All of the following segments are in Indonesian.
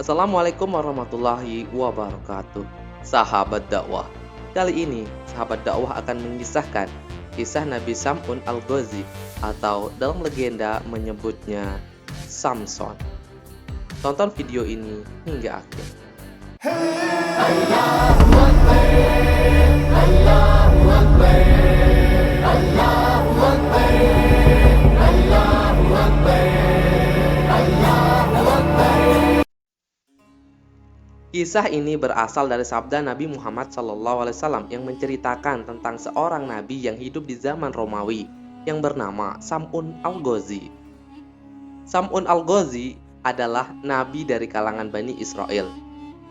Assalamualaikum warahmatullahi wabarakatuh. Sahabat dakwah. Kali ini, sahabat dakwah akan mengisahkan kisah Nabi Sam'un Al-Ghazi atau dalam legenda menyebutnya Samson. Tonton video ini hingga akhir. Allahu Akbar, Allahu Akbar, Allahu Akbar, Allahu Akbar, Allahu Akbar. Kisah ini berasal dari sabda Nabi Muhammad SAW yang menceritakan tentang seorang nabi yang hidup di zaman Romawi yang bernama Sam'un Al-Ghazi. Sam'un Al-Ghazi adalah nabi dari kalangan Bani Israel.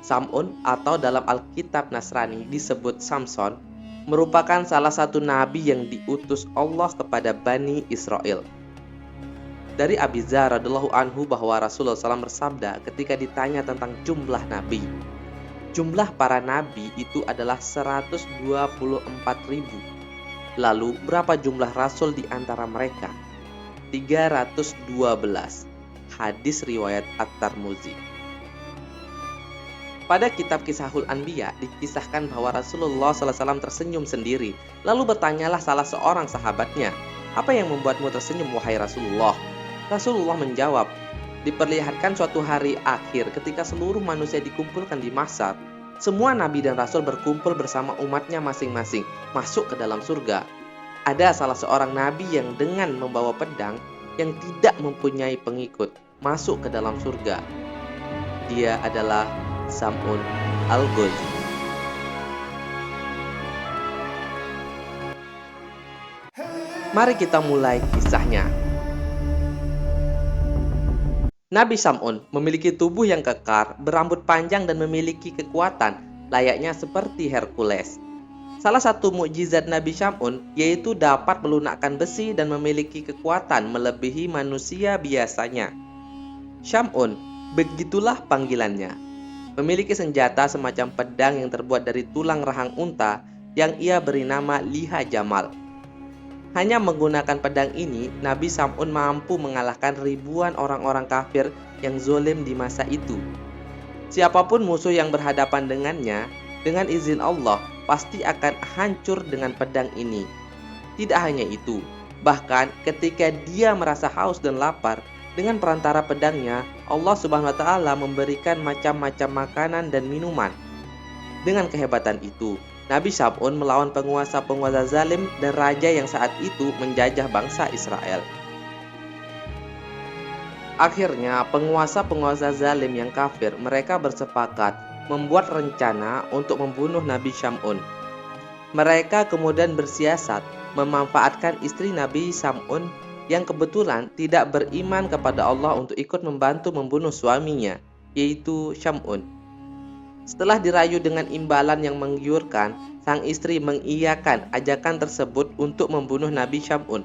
Sam'un atau dalam Alkitab Nasrani disebut Samson merupakan salah satu nabi yang diutus Allah kepada Bani Israel. Dari Abi Dzar radhiyallahu anhu bahwa Rasulullah SAW bersabda ketika ditanya tentang jumlah nabi. Jumlah para nabi itu adalah 124.000. Lalu berapa jumlah rasul di antara mereka? 312. Hadis riwayat At-Tirmidzi. Pada kitab Kisahul Anbiya dikisahkan bahwa Rasulullah SAW tersenyum sendiri. Lalu bertanyalah salah seorang sahabatnya, "Apa yang membuatmu tersenyum wahai Rasulullah?" Rasulullah menjawab, "Diperlihatkan suatu hari akhir ketika seluruh manusia dikumpulkan di mahsyar, semua nabi dan rasul berkumpul bersama umatnya masing-masing, masuk ke dalam surga. Ada salah seorang nabi yang dengan membawa pedang yang tidak mempunyai pengikut, masuk ke dalam surga. Dia adalah Sam'un Al-Ghazi." Mari kita mulai kisahnya. Nabi Sam'un memiliki tubuh yang kekar, berambut panjang dan memiliki kekuatan layaknya seperti Hercules. Salah satu mukjizat Nabi Sam'un yaitu dapat melunakkan besi dan memiliki kekuatan melebihi manusia biasanya. Sam'un, begitulah panggilannya. Memiliki senjata semacam pedang yang terbuat dari tulang rahang unta yang ia beri nama Liha Jamal. Hanya menggunakan pedang ini, Nabi Sam'un mampu mengalahkan ribuan orang-orang kafir yang zolim di masa itu. Siapapun musuh yang berhadapan dengannya, dengan izin Allah, pasti akan hancur dengan pedang ini. Tidak hanya itu, bahkan ketika dia merasa haus dan lapar, dengan perantara pedangnya, Allah Subhanahu wa Ta'ala memberikan macam-macam makanan dan minuman. Dengan kehebatan itu, Nabi Sam'un melawan penguasa-penguasa zalim dan raja yang saat itu menjajah bangsa Israel. Akhirnya, penguasa-penguasa zalim yang kafir mereka bersepakat membuat rencana untuk membunuh Nabi Sam'un. Mereka kemudian bersiasat memanfaatkan istri Nabi Sam'un yang kebetulan tidak beriman kepada Allah untuk ikut membantu membunuh suaminya, yaitu Sam'un. Setelah dirayu dengan imbalan yang menggiurkan, sang istri mengiyakan ajakan tersebut untuk membunuh Nabi Sam'un.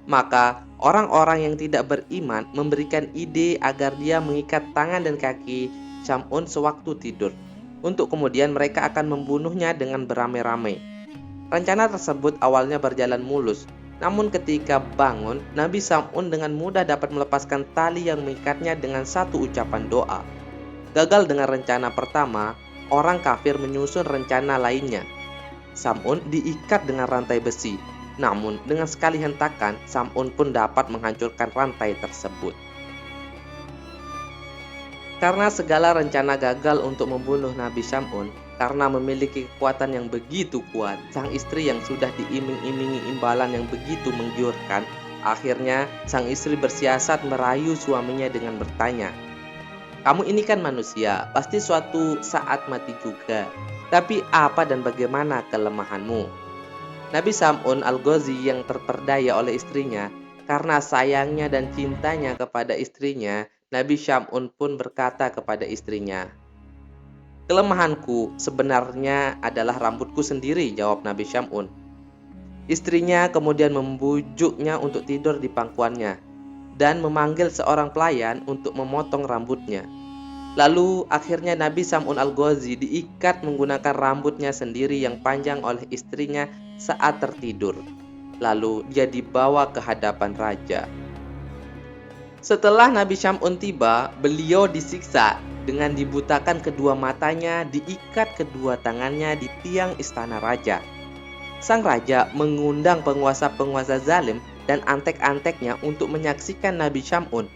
Maka orang-orang yang tidak beriman memberikan ide agar dia mengikat tangan dan kaki Sam'un sewaktu tidur, untuk kemudian mereka akan membunuhnya dengan beramai-ramai. Rencana tersebut awalnya berjalan mulus, namun ketika bangun, Nabi Sam'un dengan mudah dapat melepaskan tali yang mengikatnya dengan satu ucapan doa. Gagal dengan rencana pertama, orang kafir menyusun rencana lainnya. Sam'un diikat dengan rantai besi, namun dengan sekali hentakan, Sam'un pun dapat menghancurkan rantai tersebut. Karena segala rencana gagal untuk membunuh Nabi Sam'un, karena memiliki kekuatan yang begitu kuat, sang istri yang sudah diiming-imingi imbalan yang begitu menggiurkan, akhirnya sang istri bersiasat merayu suaminya dengan bertanya, "Kamu ini kan manusia, pasti suatu saat mati juga. Tapi apa dan bagaimana kelemahanmu?" Nabi Sam'un Al-Ghazi yang terperdaya oleh istrinya, karena sayangnya dan cintanya kepada istrinya, Nabi Sam'un pun berkata kepada istrinya, "Kelemahanku sebenarnya adalah rambutku sendiri," jawab Nabi Sam'un. Istrinya kemudian membujuknya untuk tidur di pangkuannya dan memanggil seorang pelayan untuk memotong rambutnya. Lalu akhirnya Nabi Sam'un Al-Ghazi diikat menggunakan rambutnya sendiri yang panjang oleh istrinya saat tertidur. Lalu dia dibawa ke hadapan raja. Setelah Nabi Sam'un tiba, beliau disiksa Dengan dibutakan kedua matanya, diikat kedua tangannya di tiang istana raja. Sang raja mengundang penguasa-penguasa zalim dan antek-anteknya untuk menyaksikan Nabi Syam'un.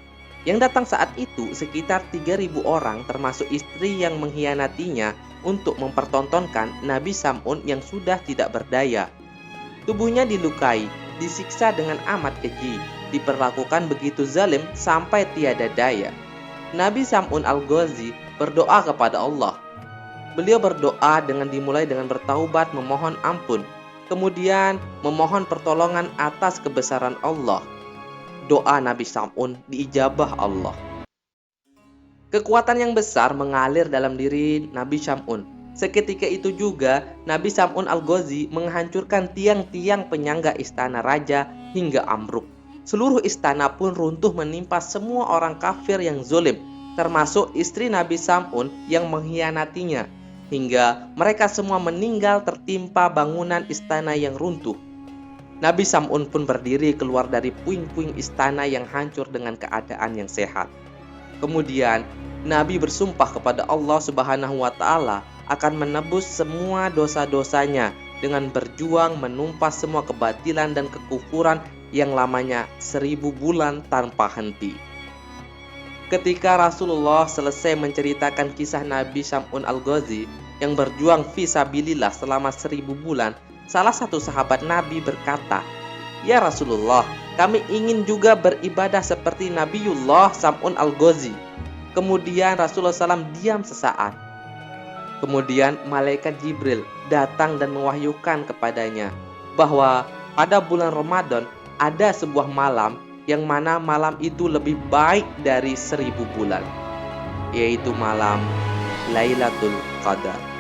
Yang datang saat itu sekitar 3.000 orang, termasuk istri yang mengkhianatinya, untuk mempertontonkan Nabi Syam'un yang sudah tidak berdaya. Tubuhnya dilukai, disiksa dengan amat keji, diperlakukan begitu zalim sampai tiada daya. Nabi Syam'un Al-Ghazi berdoa kepada Allah. Beliau berdoa dengan dimulai dengan bertaubat memohon ampun, kemudian memohon pertolongan atas kebesaran Allah. Doa Nabi Syam'un diijabah Allah. Kekuatan yang besar mengalir dalam diri Nabi Syam'un. Seketika itu juga Nabi Syam'un Al-Ghazi menghancurkan tiang-tiang penyangga istana raja hingga ambruk. Seluruh istana pun runtuh menimpa semua orang kafir yang zolim, termasuk istri Nabi Syam'un yang mengkhianatinya, hingga mereka semua meninggal tertimpa bangunan istana yang runtuh. Nabi Syam'un pun berdiri keluar dari puing-puing istana yang hancur dengan keadaan yang sehat. Kemudian Nabi bersumpah kepada Allah Subhanahu wa Ta'ala akan menebus semua dosa-dosanya dengan berjuang menumpas semua kebatilan dan kekufuran yang lamanya 1000 bulan tanpa henti. Ketika Rasulullah selesai menceritakan kisah Nabi Syam'un Al-Ghazi yang berjuang fisabilillah selama 1000 bulan, salah satu sahabat Nabi berkata, "Ya Rasulullah, kami ingin juga beribadah seperti Nabiullah Syam'un Al-Ghazi." Kemudian Rasulullah SAW diam sesaat. Kemudian malaikat Jibril datang dan mewahyukan kepadanya bahwa pada bulan Ramadan ada sebuah malam yang mana malam itu lebih baik dari 1000 bulan, yaitu malam Lailatul Qadar.